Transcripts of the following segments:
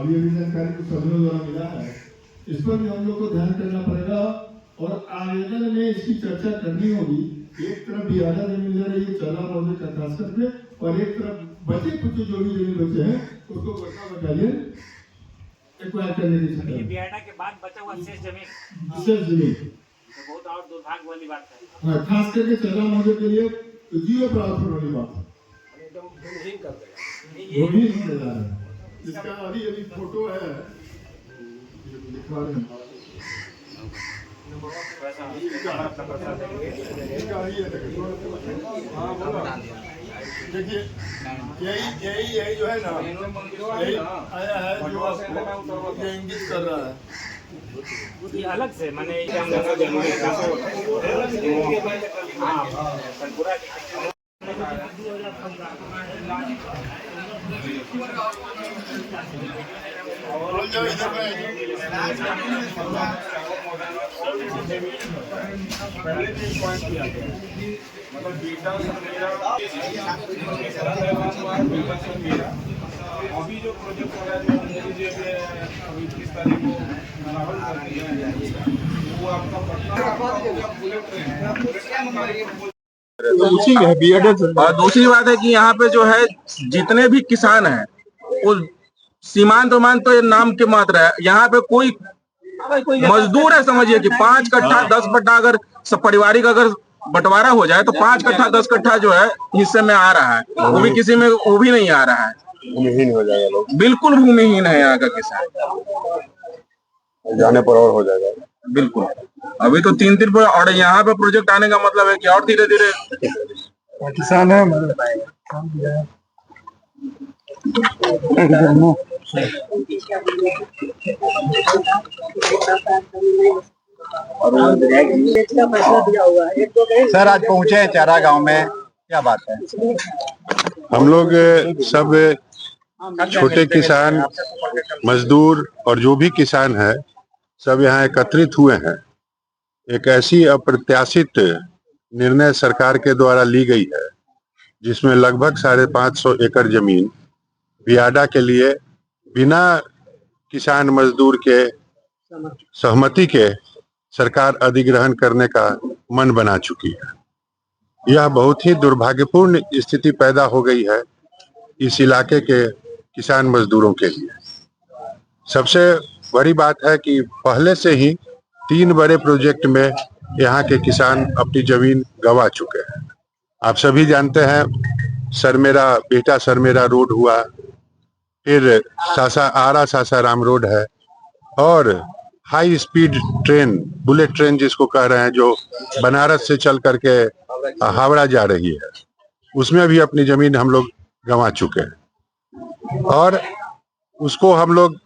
और ये भी जानकारी कुछ सभ्यों द्वारा मिला है, इस पर भी हम लोग को ध्यान करना पड़ेगा और आवेदन में इसकी चर्चा करनी होगी। एक तरफ बियाडा जमीन ले रही है चला मौजे का खास करके, और एक तरफ बचे कुछ जो भी जमीन बचे हैं उसको गोटा बटालियन एक्वायर करने की सोच है। बियाडा के बाद बचा हुआ शेष जमीन तो बहुत और दुर्भाग्य वाली बात है। हाँ, खास करके चला मौजे के लिए जीरो प्रावधान वाली बात है, एकदम भूमिहीन कर देगा। वो भी नहीं जा रहा है। इसका अभी फोटो है, दिखा रहे हैं। देखिए यही जो है ना, यही आया है जो आपको ये इंगित कर रहा है। ये अलग से माने पहले भी पॉइंट किया गया मतलब बीटा मेरा अभी जो प्रोजेक्ट हो रहा है अभी 30 तारीख को राहुल वो आपका और दूसरी बात है कि यहाँ पे जो है जितने भी किसान हैं वो सीमांत तो ये नाम के मात्र है। यहाँ पे कोई मजदूर है, समझिए कि 5 कट्ठा 10 कट्ठा अगर सब पारिवारिक अगर बंटवारा हो जाए तो 5 कट्ठा 10 कट्ठा जो है हिस्से में आ रहा है, वो भी किसी में वो भी नहीं आ रहा है, भूमिहीन हो जाएगा लोग, बिल्कुल भूमिहीन है यहाँ का किसान, जाने पर और हो जाएगा बिल्कुल। अभी तो 3 पर और यहाँ पे प्रोजेक्ट आने का मतलब है कि और धीरे धीरे किसान है सर आज पहुंचे हैं चारा गांव में, क्या बात है? हम लोग सब छोटे किसान, मजदूर और जो भी किसान है सब यहाँ एकत्रित हुए हैं। एक ऐसी अप्रत्याशित निर्णय सरकार के द्वारा ली गई है जिसमें लगभग 550 एकड़ जमीन बियाडा के लिए बिना किसान मजदूर के सहमति के सरकार अधिग्रहण करने का मन बना चुकी है। यह बहुत ही दुर्भाग्यपूर्ण स्थिति पैदा हो गई है इस इलाके के किसान मजदूरों के लिए। सबसे बड़ी बात है कि पहले से ही 3 बड़े प्रोजेक्ट में यहाँ के किसान अपनी जमीन गंवा चुके हैं। आप सभी जानते हैं सरमेरा बेटा सरमेरा रोड हुआ, फिर आरा सासाराम रोड है, और high speed train bullet train जिसको कह रहे हैं जो बनारस से चल करके हावड़ा जा रही है, उसमें भी अपनी जमीन हम लोग गंवा चुके हैं। और उसको हम लोग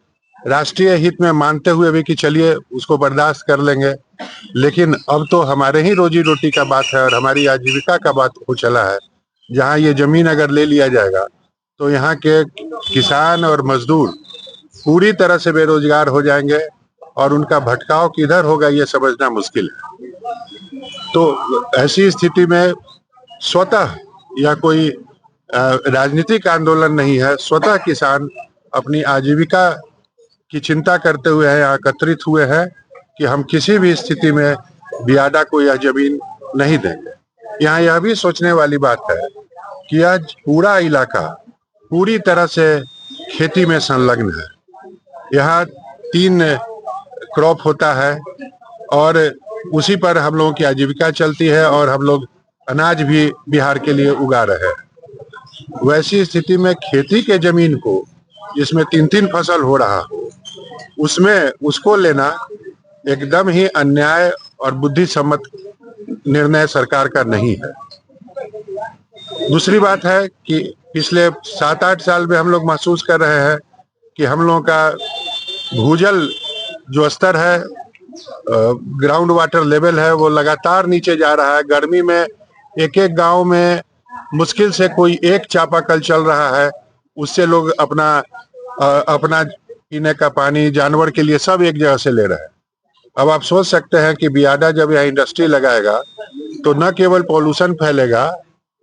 राष्ट्रीय हित में मानते हुए भी कि चलिए उसको बर्दाश्त कर लेंगे, लेकिन अब तो हमारे ही रोजी रोटी का बात है और हमारी आजीविका का बात हो चला है। जहाँ ये जमीन अगर ले लिया जाएगा तो यहाँ के किसान और मजदूर पूरी तरह से बेरोजगार हो जाएंगे और उनका भटकाव किधर होगा ये समझना मुश्किल है। तो ऐसी स्थिति में स्वतः या कोई राजनीतिक आंदोलन नहीं है, स्वतः किसान अपनी आजीविका की चिंता करते हुए यहाँ एकत्रित हुए हैं कि हम किसी भी स्थिति में बियाडा को यह जमीन नहीं देंगे। यहाँ यह भी सोचने वाली बात है कि आज पूरा इलाका पूरी तरह से खेती में संलग्न है। यहाँ 3 क्रॉप होता है और उसी पर हम लोगों की आजीविका चलती है और हम लोग अनाज भी बिहार के लिए उगा रहे हैं। वैसी स्थिति में खेती के जमीन को जिसमें 3-3 फसल हो रहा हो उसमें उसको लेना एकदम ही अन्याय और बुद्धिसम्मत निर्णय सरकार का नहीं है। दूसरी बात है कि पिछले 7-8 साल में हम लोग महसूस कर रहे हैं कि हम लोगों का भूजल जो स्तर है, ग्राउंड वाटर लेवल है, वो लगातार नीचे जा रहा है। गर्मी में एक गांव में मुश्किल से कोई एक चापाकल चल रहा है, उससे लोग अपना पीने का पानी, जानवर के लिए सब एक जगह से ले रहे हैं। अब आप सोच सकते हैं कि बियाडा जब यहाँ इंडस्ट्री लगाएगा तो न केवल पॉल्यूशन फैलेगा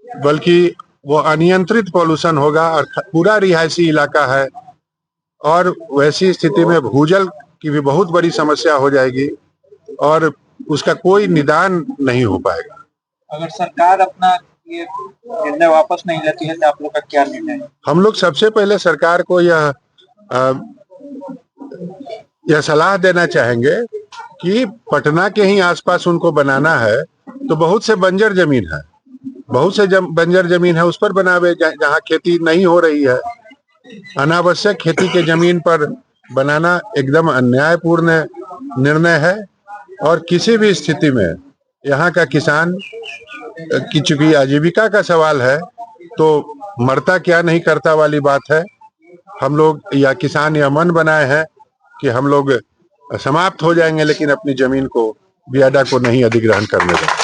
बल्कि वो अनियंत्रित पॉल्यूशन होगा और पूरा रिहायशी इलाका है और वैसी स्थिति में भूजल की भी बहुत बड़ी समस्या हो जाएगी और उसका कोई निदान नहीं हो पाएगा। अगर सरकार अपना ये निर्णय वापस नहीं लेती है तो आप लोग का क्या निर्णय है? हम लोग सबसे पहले सरकार को यह सलाह देना चाहेंगे कि पटना के ही आसपास उनको बनाना है तो बहुत से बंजर जमीन है, बहुत से बंजर जमीन है, उस पर बनावे जहाँ खेती नहीं हो रही है। अनावश्यक खेती के जमीन पर बनाना एकदम अन्यायपूर्ण निर्णय है और किसी भी स्थिति में यहाँ का किसान की चूंकि आजीविका का सवाल है तो मरता क्या नहीं करता वाली बात है। हम लोग या किसान यह मन बनाए हैं कि हम लोग समाप्त हो जाएंगे लेकिन अपनी जमीन को बियाडा को नहीं अधिग्रहण करने देंगे।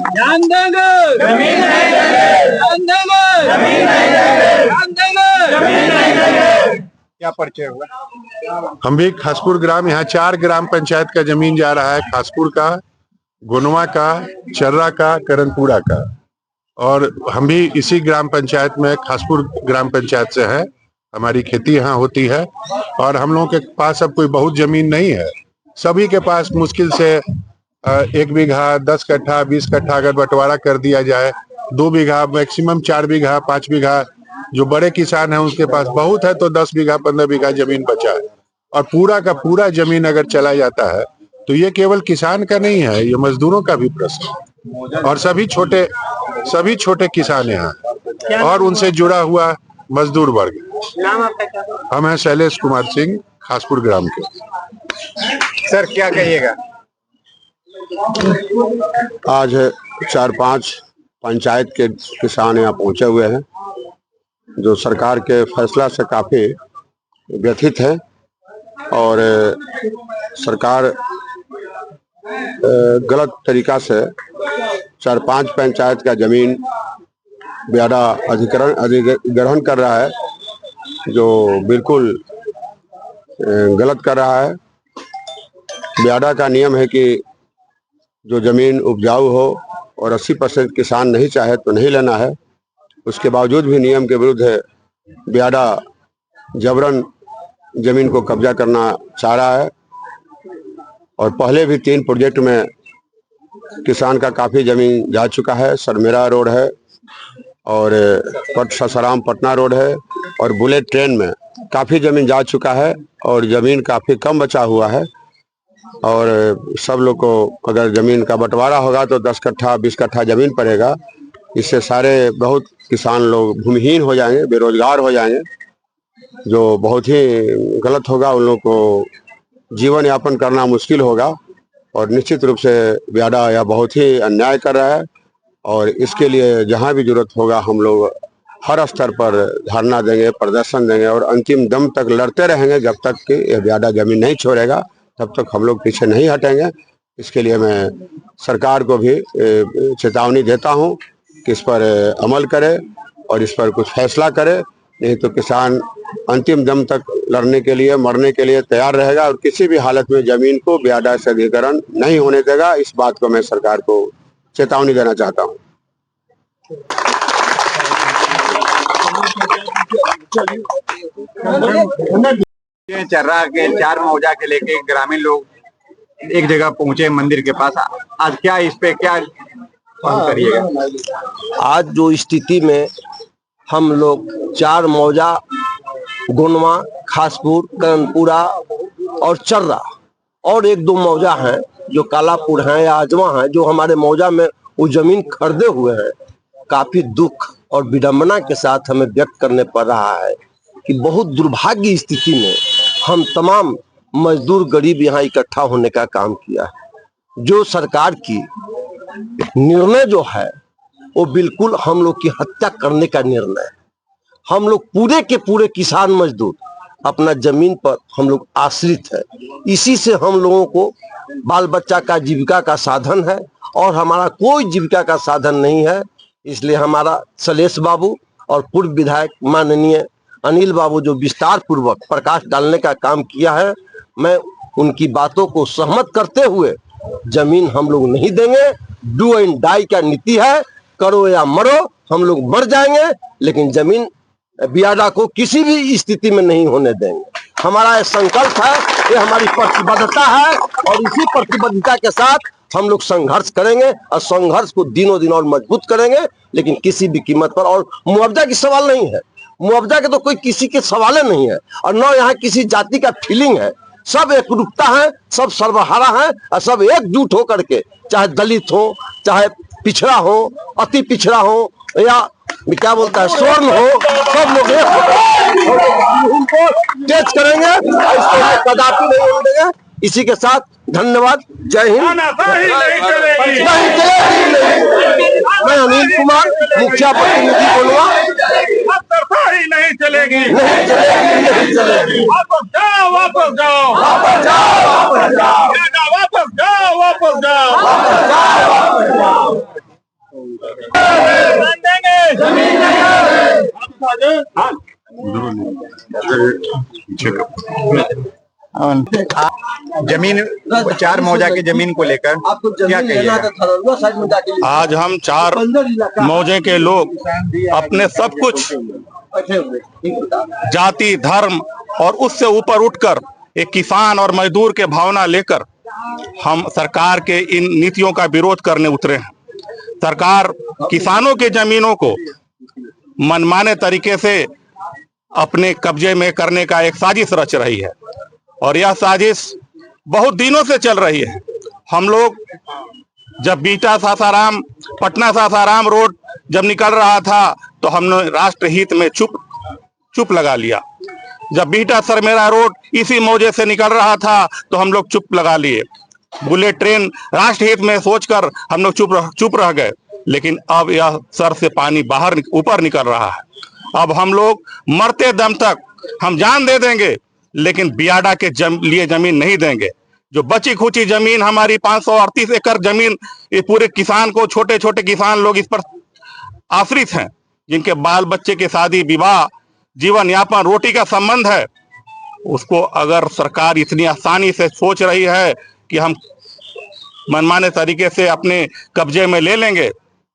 ध्यान देंगे, जमीन नहीं देंगे, ध्यान देंगे, जमीन नहीं देंगे, ध्यान देंगे, जमीन नहीं देंगे। क्या परिचय हुआ? हम भी खासपुर ग्राम, यहाँ 4 ग्राम पंचायत का जमीन जा रहा है, खासपुर का, गोनवा का, चर्रा का, करनपुरा का, और हम भी इसी ग्राम पंचायत में खासपुर ग्राम पंचायत से है। हमारी खेती यहाँ होती है और हम लोगों के पास अब कोई बहुत जमीन नहीं है। सभी के पास मुश्किल से 1 बीघा, 10 कट्ठा, 20 कट्ठा अगर बंटवारा कर दिया जाए, 2 बीघा, मैक्सिमम 4 बीघा, 5 बीघा, जो बड़े किसान हैं उसके पास बहुत है तो 10 बीघा, 15 बीघा जमीन बचा है। और पूरा का पूरा जमीन अगर चला जाता है तो ये केवल किसान का नहीं है, ये मजदूरों का भी प्रश्न है और सभी छोटे किसान यहाँ और उनसे जुड़ा हुआ मजदूर वर्ग। नाम आपका क्या? हम हैं शैलेश कुमार सिंह, खासपुर ग्राम के। सर क्या कहिएगा? आज 4-5 पंचायत के किसान यहाँ पहुंचे हुए हैं जो सरकार के फैसला से काफी व्यथित है और सरकार गलत तरीका से 4-5 पंचायत का जमीन बियाडा अधिग्रहण कर रहा है जो बिल्कुल गलत कर रहा है। बियाडा का नियम है कि जो जमीन उपजाऊ हो और 80% किसान नहीं चाहे तो नहीं लेना है। उसके बावजूद भी नियम के विरुद्ध है बियाडा जबरन जमीन को कब्जा करना चाह रहा है और पहले भी 3 प्रोजेक्ट में किसान का काफी जमीन जा चुका है। सरमेरा रोड है और सासाराम पटना रोड है और बुलेट ट्रेन में काफी जमीन जा चुका है और जमीन काफी कम बचा हुआ है और सब लोग को अगर जमीन का बंटवारा होगा तो 10 कट्ठा 20 कट्ठा जमीन पड़ेगा। इससे सारे बहुत किसान लोग भूमिहीन हो जाएंगे, बेरोजगार हो जाएंगे, जो बहुत ही गलत होगा। उन लोग को जीवन यापन करना मुश्किल होगा और निश्चित रूप से बियाडा यह बहुत ही अन्याय कर रहा है और इसके लिए जहां भी जरूरत होगा हम लोग हर स्तर पर धरना देंगे, प्रदर्शन देंगे और अंतिम दम तक लड़ते रहेंगे। जब तक कि यह बियाडा जमीन नहीं छोड़ेगा तब तक हम लोग पीछे नहीं हटेंगे। इसके लिए मैं सरकार को भी चेतावनी देता हूं कि इस पर अमल करे और इस पर कुछ फैसला करे, नहीं तो किसान अंतिम दम तक लड़ने के लिए, मरने के लिए तैयार रहेगा और किसी भी हालत में जमीन को बियाडा से अधिग्रहण नहीं होने देगा। इस बात को मैं सरकार को चेतावनी देना चाहता हूं। चर्रा के 4 मौजा के लेके ग्रामीण लोग एक जगह पहुंचे मंदिर के पास। आज क्या इस पे क्या करिएगा? आज जो स्थिति में हम लोग 4 मौजा, गोनवा, खासपुर, करनपुरा और चर्रा और 1-2 मौजा हैं जो कालापुर हैं या आजवा हैं जो हमारे मौजा में वो जमीन खरीदे हुए हैं। काफी दुख और विडंबना के साथ हमें व्यक्त करने पड़ रहा है कि बहुत दुर्भाग्य स्थिति में हम तमाम मजदूर गरीब यहाँ इकट्ठा होने का काम किया है। जो सरकार की निर्णय जो है वो बिल्कुल हम लोग की हत्या करने का निर्णय है। हम लोग पूरे के पूरे किसान मजदूर अपना जमीन पर हम लोग आश्रित है। इसी से हम लोगों को बाल बच्चा का जीविका का साधन है और हमारा कोई जीविका का साधन नहीं है। इसलिए हमारा शैलेश बाबू और पूर्व विधायक माननीय अनिल बाबू जो विस्तार पूर्वक प्रकाश डालने का काम किया है, मैं उनकी बातों को सहमत करते हुए जमीन हम लोग नहीं देंगे। डू एंड डाई का नीति है, करो या मरो, हम लोग मर जाएंगे लेकिन जमीन बियाडा को किसी भी स्थिति में नहीं होने देंगे। हमारा ये संकल्प है, ये हमारी प्रतिबद्धता है और इसी प्रतिबद्धता के साथ हम लोग संघर्ष करेंगे और संघर्ष को दिनों दिन और मजबूत करेंगे, लेकिन किसी भी कीमत पर। और मुआवजा की सवाल नहीं है, मुआवजा के तो कोई किसी के सवाल नहीं है और न यहाँ किसी जाति का फीलिंग है। सब एकरूपता है, सब सर्वहारा है और सब एकजुट हो करके, चाहे दलित हो, चाहे पिछड़ा हो, अति पिछड़ा हो या क्या बोलता है स्वर्ण हो, सब लोग तेज करेंगे, इसको कदापि नहीं होने देंगे। इसी के साथ धन्यवाद, जय हिंद। मैं अनिल कुमार, मुखिया प्रतिनिधि गोनवा। नहीं चलेगी, नहीं चलेगी, नहीं चलेगी। वापस जाओ, वापस जाओ, वापस जाओ, वापस जाओ, वापस जाओ, वापस जाओ, वापस जाओ, वापस जाओ। जमीन जमीन 4 मौजा की जमीन को लेकर क्या कहिए? आज हम 4 मौजे के लोग अपने सब कुछ जाति, धर्म और उससे ऊपर उठकर एक किसान और मजदूर के भावना लेकर हम सरकार के इन नीतियों का विरोध करने उतरे हैं। सरकार किसानों के जमीनों को मनमाने तरीके से अपने कब्जे में करने का एक साजिश रच रही है और यह साजिश बहुत दिनों से चल रही है। हम लोग जब बीटा सासाराम, पटना सासाराम रोड जब निकल रहा था तो हमने राष्ट्र हित में चुप लगा लिया। जब बीटा सरमेरा रोड इसी मौजे से निकल रहा था तो हम लोग चुप लगा लिए। बुलेट ट्रेन राष्ट्र हित में सोचकर हम लोग चुप रह गए। लेकिन अब यह सर से पानी बाहर ऊपर निकल रहा है। अब हम लोग मरते दम तक हम जान दे देंगे, लेकिन बियाडा के लिए जमीन नहीं देंगे। जो बची खुची जमीन हमारी 538 एकड़ जमीन, ये पूरे किसान को, छोटे छोटे किसान लोग इस पर आश्रित हैं, जिनके बाल बच्चे के शादी विवाह, जीवन यापन, रोटी का संबंध है। उसको अगर सरकार इतनी आसानी से सोच रही है कि हम मनमाने तरीके से अपने कब्जे में ले लेंगे,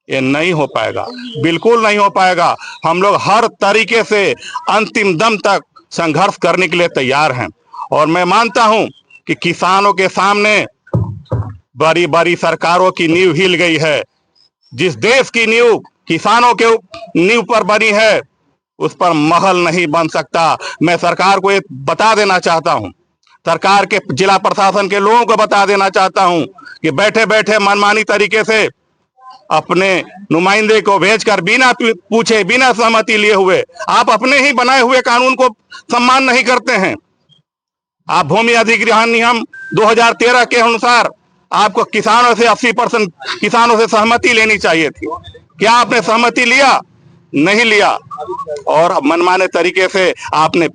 ये नहीं हो पाएगा, बिल्कुल नहीं हो पाएगा। हम लोग हर तरीके से अंतिम दम तक संघर्ष करने के लिए तैयार हैं और मैं मानता हूं कि किसानों के सामने बड़ी बड़ी सरकारों की नींव हिल गई है। जिस देश की नींव किसानों के नींव पर बनी है, उस पर महल नहीं बन सकता। मैं सरकार को ये बता देना चाहता हूं, सरकार के जिला प्रशासन के लोगों को बता देना चाहता हूं कि बैठे बैठे मनमानी तरीके से अपने नुमाइंदे को भेजकर बिना पूछे, बिना सहमति लिए हुए आप अपने ही बनाए हुए कानून को सम्मान नहीं करते हैं। आप भूमि अधिग्रहण नियम 2013 के अनुसार आपको किसानों से 80% किसानों से सहमति लेनी चाहिए थी। क्या आपने सहमति लिया? नहीं लिया। और मनमाने तरीके से आपने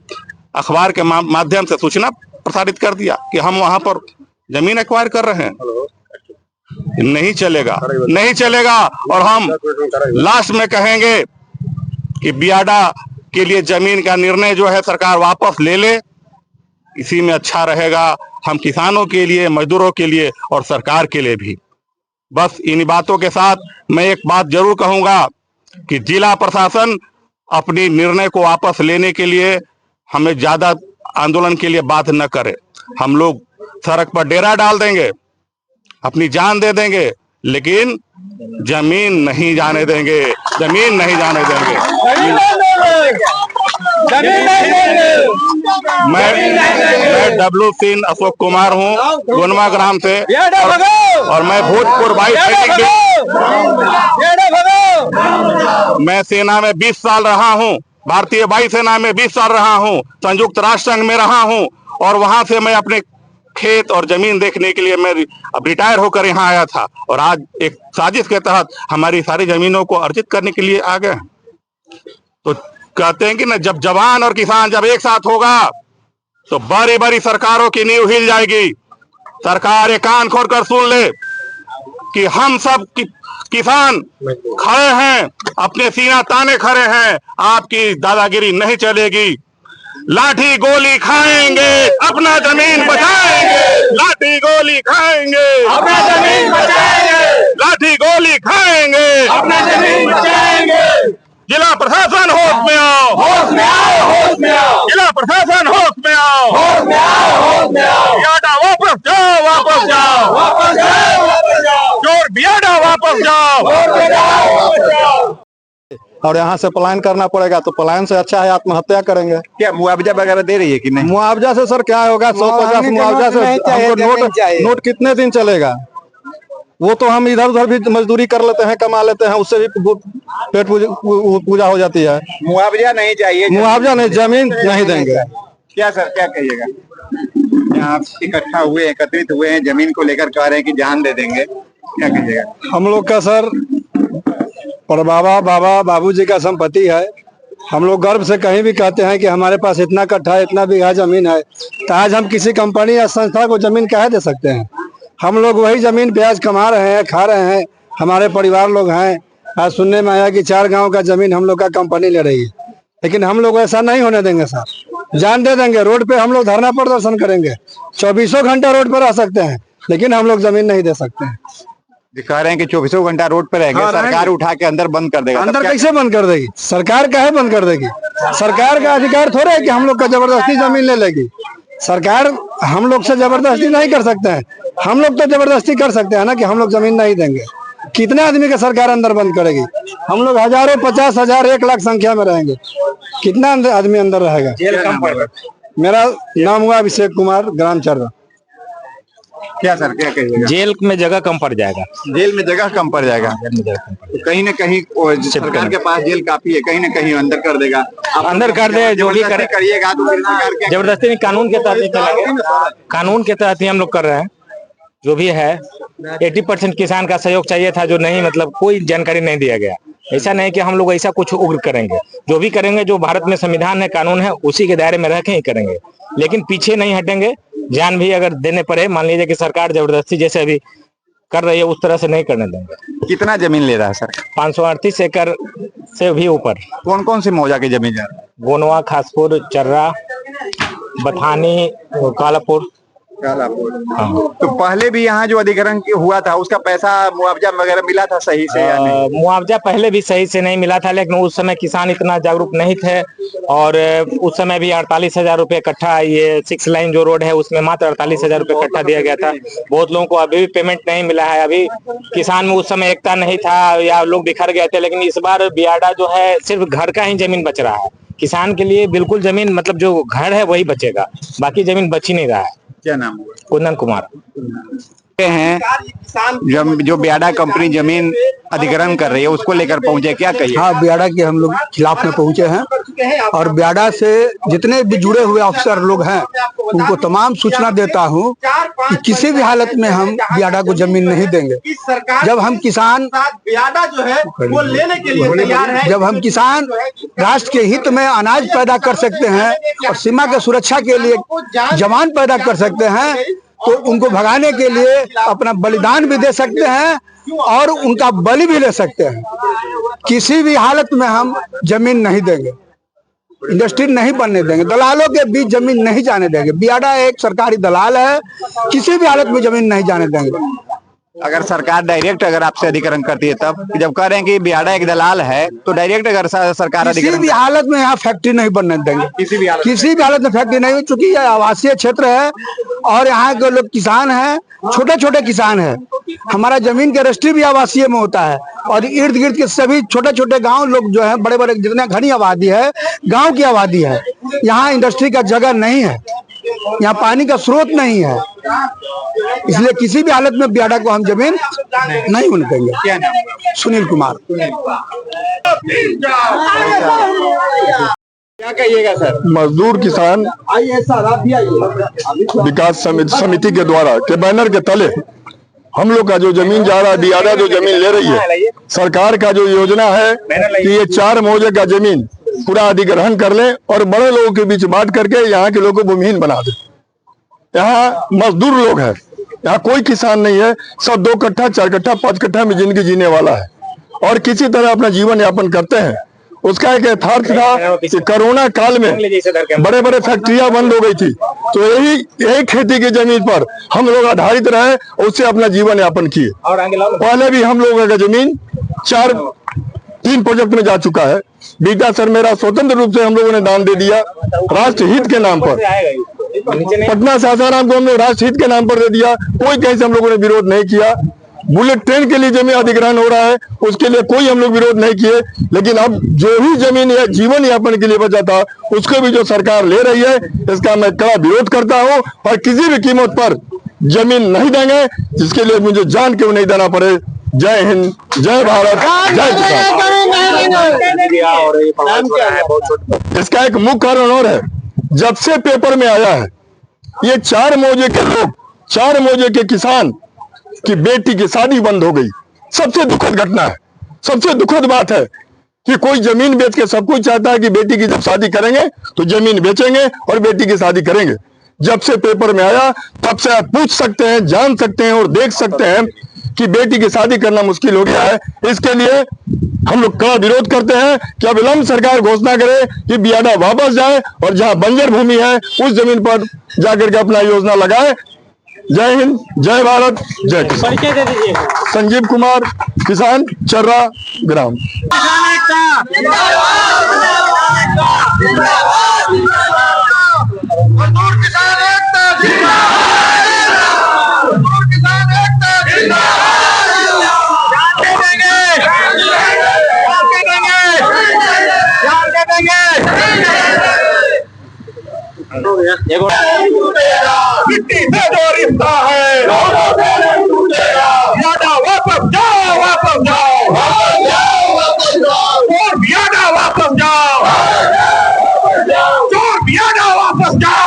अखबार के माध्यम से सूचना प्रसारित कर दिया कि हम वहां पर जमीन एक्वायर कर रहे हैं। नहीं चलेगा, नहीं चलेगा। और हम लास्ट में कहेंगे कि बियाडा के लिए जमीन का निर्णय जो है सरकार वापस ले ले, इसी में अच्छा रहेगा हम किसानों के लिए, मजदूरों के लिए और सरकार के लिए भी। बस इन बातों के साथ मैं एक बात जरूर कहूंगा कि जिला प्रशासन अपनी निर्णय को वापस लेने के लिए हमें ज्यादा आंदोलन के लिए बात न करे। हम लोग सड़क पर डेरा डाल देंगे, अपनी जान दे देंगे, लेकिन जमीन नहीं जाने देंगे, जमीन नहीं जाने देंगे। मैं डब्लू सिंह अशोक कुमार हूँ, गोनवा ग्राम से, और मैं भोजपुर वायु सैनिक भी। मैं सेना में 20 साल रहा हूँ, भारतीय वायु सेना में 20 साल रहा हूँ, संयुक्त राष्ट्र संघ में रहा हूँ और वहां से मैं अपने खेत और जमीन देखने के लिए मैं अब रिटायर होकर यहाँ आया था और आज एक साजिश के तहत हमारी सारी जमीनों को अर्जित करने के लिए आ गए। तो कहते हैं कि ना, जब जवान और किसान जब एक साथ होगा तो बड़ी बड़ी सरकारों की नींव हिल जाएगी। सरकार एक कान खोलकर सुन ले कि हम सब किसान खड़े हैं, अपने सीना ताने खड़े हैं, आपकी दादागिरी नहीं चलेगी। लाठी गोली खाएंगे, अपना जमीन बचाएंगे। लाठी गोली खाएंगे, अपना जमीन बचाएंगे। लाठी गोली खाएंगे, अपना जमीन बचाएंगे। जिला प्रशासन होश में आओ, होश में आओ, होश में आओ, जिला प्रशासन होश में आओ, होश में आओ, होश में आओ, बियाडा वापस जाओ, वापस जाओ, वापस जाओ, वापस जाओ, चोर बियाडा वापस जाओ, वापस जाओ, वापस जाओ। और यहाँ से पलायन करना पड़ेगा तो पलायन से अच्छा है आत्महत्या करेंगे। क्या मुआवजा वगैरह दे रही है कि नहीं? मुआवजा से सर क्या होगा, 150 मुआवजा से हमको नोट कितने दिन चलेगा? वो तो हम इधर उधर भी मजदूरी कर लेते हैं, कमा लेते हैं, उससे भी पेट पूजा हो जाती है। मुआवजा नहीं चाहिए, मुआवजा नहीं, जमीन नहीं देंगे। क्या सर क्या कहिएगा? यहाँ इकट्ठा हुए, एकत्रित हुए हैं, जमीन को लेकर कह रहे हैं कि जान दे देंगे, क्या कहिएगा? हम लोग का सर बाबा बाबूजी का संपत्ति है। हम लोग गर्व से कहीं भी कहते हैं कि हमारे पास इतना कट्ठा इतना बीघा जमीन है, तो आज हम किसी कंपनी या संस्था को जमीन काहे दे सकते हैं? हम लोग वही जमीन पे आज कमा रहे हैं, खा रहे हैं, हमारे परिवार लोग हैं। आज सुनने में आया कि 4 गांव का जमीन हम लोग का कंपनी ले रही है, लेकिन हम लोग ऐसा नहीं होने देंगे सर। जान दे देंगे, रोड पे हम लोग धरना प्रदर्शन करेंगे, 24 घंटा रोड पर रह सकते हैं, लेकिन हम लोग जमीन नहीं दे सकते हैं। कह रहे हैं कि 24 घंटा रोड पर रहेंगे, सरकार उठा के अंदर बंद कर देगा। अंदर कैसे बंद कर देगी? सरकार काहे बंद कर देगी? सरकार का अधिकार थोड़ा है कि हम लोग का जबरदस्ती जमीन ले लेगी। सरकार हम लोग से जबरदस्ती नहीं कर सकते हैं। हम लोग तो जबरदस्ती कर सकते हैं ना कि हम लोग जमीन नहीं देंगे। कितने आदमी का सरकार अंदर बंद करेगी? हम लोग हजारों, 50,000, 1 लाख संख्या में रहेंगे, कितना आदमी अंदर रहेगा? जेल कम पड़ेगा। मेरा नाम हुआ अभिषेक कुमार, ग्राम चर्रा। क्या सर क्या कहिएगा? जेल में जगह कम पड़ जाएगा, जेल में जगह कम पड़ जाएगा। तो कहीं न कहीं सरकार के पास जेल काफी है, कहीं न कहीं अंदर कर देगा। अंदर कर दे, जो भी करिएगा तो फिर सरकार क्या? जबरदस्ती नहीं, कानून के तहत ही चलेंगे, कानून के तहत ही हम लोग कर रहे हैं। जो भी है 80% किसान का सहयोग चाहिए था, जो नहीं, मतलब कोई जानकारी नहीं दिया गया। ऐसा नहीं कि हम लोग ऐसा कुछ उग्र करेंगे, जो भी करेंगे, जो भारत में संविधान है, कानून है, उसी के दायरे में रह के ही करेंगे, लेकिन पीछे नहीं हटेंगे। जान भी अगर देने पड़े, मान लीजिए कि सरकार जबरदस्ती जैसे अभी कर रही है, उस तरह से नहीं करने देंगे। कितना जमीन ले रहा है सर? 538 एकड़ से भी ऊपर। कौन कौन सी मौजा की जमीन है? गोनवा, खासपुर, चर्रा, बथानी, कालापुर। हाँ। तो पहले भी यहाँ जो अधिग्रहण हुआ था, उसका पैसा मुआवजा वगैरह मिला था सही से या नहीं? मुआवजा पहले भी सही से नहीं मिला था, लेकिन उस समय किसान इतना जागरूक नहीं थे, और उस समय भी 48,000 रुपये कट्ठा, ये 6 लाइन जो रोड है उसमें मात्र 48,000 रुपये कट्ठा दिया गया था। बहुत लोगों को अभी भी पेमेंट नहीं मिला है। अभी किसान में उस समय एकता नहीं था, या लोग बिखर गए थे, लेकिन इस बार बियाडा जो है सिर्फ घर का ही जमीन बच रहा है। किसान के लिए बिल्कुल जमीन, मतलब जो घर है वही बचेगा, बाकी जमीन बच ही नहीं रहा है। क्या नाम हुआ? कुंदन कुमार हैं जो बियाडा कंपनी जमीन अधिग्रहण कर रही है, उसको लेकर पहुंचे, क्या कहिए? हाँ, बियाडा के हम लोग खिलाफ में पहुंचे हैं, और बियाडा से जितने भी जुड़े हुए अफसर लोग हैं उनको तमाम सूचना देता हूं कि किसी भी हालत में हम बियाडा को जमीन नहीं देंगे। जब हम किसान बियाडा जो है वो लेने के लिए तैयार है, जब हम किसान राष्ट्र के हित में अनाज पैदा कर सकते हैं और सीमा की सुरक्षा के लिए जवान पैदा कर सकते हैं, तो उनको भगाने के लिए अपना बलिदान भी दे सकते हैं और उनका बलि भी ले सकते हैं। किसी भी हालत में हम जमीन नहीं देंगे, इंडस्ट्री नहीं बनने देंगे, दलालों के बीच जमीन नहीं जाने देंगे। बियाडा एक सरकारी दलाल है, किसी भी हालत में जमीन नहीं जाने देंगे। अगर सरकार डायरेक्ट अगर आपसे अधिग्रहण करती है, तब जब कह रहे हैं कि बियाडा एक दलाल है, तो डायरेक्ट अगर सरकार किसी भी हालत में यहाँ फैक्ट्री नहीं बनने देंगे, किसी भी हालत में फैक्ट्री नहीं, चूंकि यह आवासीय क्षेत्र है और यहाँ के लोग किसान हैं, छोटे छोटे किसान हैं। हमारा जमीन के रजिस्ट्री भी आवासीय में होता है, और इर्द गिर्द के सभी छोटे छोटे गांव लोग जो है, बड़े बड़े जितने घनी आबादी है, गांव की आबादी है। यहाँ इंडस्ट्री का जगह नहीं है, यहाँ पानी का स्रोत नहीं है, इसलिए किसी भी हालत में बियाडा को हम जमीन नहीं होने देंगे। क्या नाम है? सुनील कुमार। क्या कहिएगा सर? मजदूर किसान विकास समिति के द्वारा के बैनर के तले हम लोग का जो जमीन जा रहा है, बियाडा जो जमीन ले रही है, सरकार का जो योजना है कि ये 4 मौजे का जमीन पूरा अधिग्रहण कर ले और बड़े लोगों के बीच बांट करके यहाँ के लोगों को भूमिहीन बना दे। यहाँ मजदूर लोग हैं, यहाँ कोई किसान नहीं है, सब 2 कट्ठा 4 कट्ठा 5 कट्ठा में जिंदगी जीने वाला है और किसी तरह अपना जीवन यापन करते हैं। उसका एक यथार्थ था कि कोरोना काल में बड़े बड़े फैक्ट्रियां बंद हो गई थी, तो यही खेती की जमीन पर हम लोग आधारित रहे, उससे अपना जीवन यापन किए। पहले भी हम लोगों का जमीन 3 प्रोजेक्ट में जा चुका है, बीटा सर मेरा स्वतंत्र रूप से हम लोगों ने दान दे दिया राष्ट्र हित के नाम पर। पटना सासाराम को हम लोग राष्ट्र हित के नाम पर दे दिया, कोई कहीं से हम लोगों ने विरोध नहीं किया। बुलेट ट्रेन के लिए जमीन अधिग्रहण हो रहा है, उसके लिए कोई हम लोग विरोध नहीं किए। लेकिन अब जो भी जमीन या जीवन यापन के लिए बचा था उसको भी जो सरकार ले रही है, इसका मैं कड़ा विरोध करता हूँ और किसी भी कीमत पर जमीन नहीं देंगे जिसके लिए मुझे जान क्यों नहीं देना पड़े। जय हिंद, जय भारत, जय किसान। इसका एक मुख्य कारण और है, जब से पेपर में आया है ये 4 मौजे के लोग, 4 मौजे के किसान की बेटी की शादी बंद हो गई। सबसे दुखद घटना है, सबसे दुखद बात है कि कोई जमीन बेच के सब कुछ चाहता है कि बेटी की जब शादी करेंगे तो जमीन बेचेंगे और बेटी की शादी करेंगे। जब से पेपर में आया तब से आप पूछ सकते हैं, जान सकते हैं और देख सकते हैं कि बेटी की शादी करना मुश्किल हो गया है। इसके लिए हम लोग कड़ा विरोध करते हैं कि अविलंब सरकार घोषणा करे कि बियाडा वापस जाए और जहां बंजर भूमि है उस जमीन पर जाकर के अपना योजना लगाए। जय हिंद, जय भारत, जय किसान। संजीव कुमार, किसान, चर्रा ग्राम। मिट्टी से जो रिश्ता है बियाडा वापस जाओ, वापस जाओ, चोर बियाडा वापस जाओ, चोर बियाडा वापस जाओ।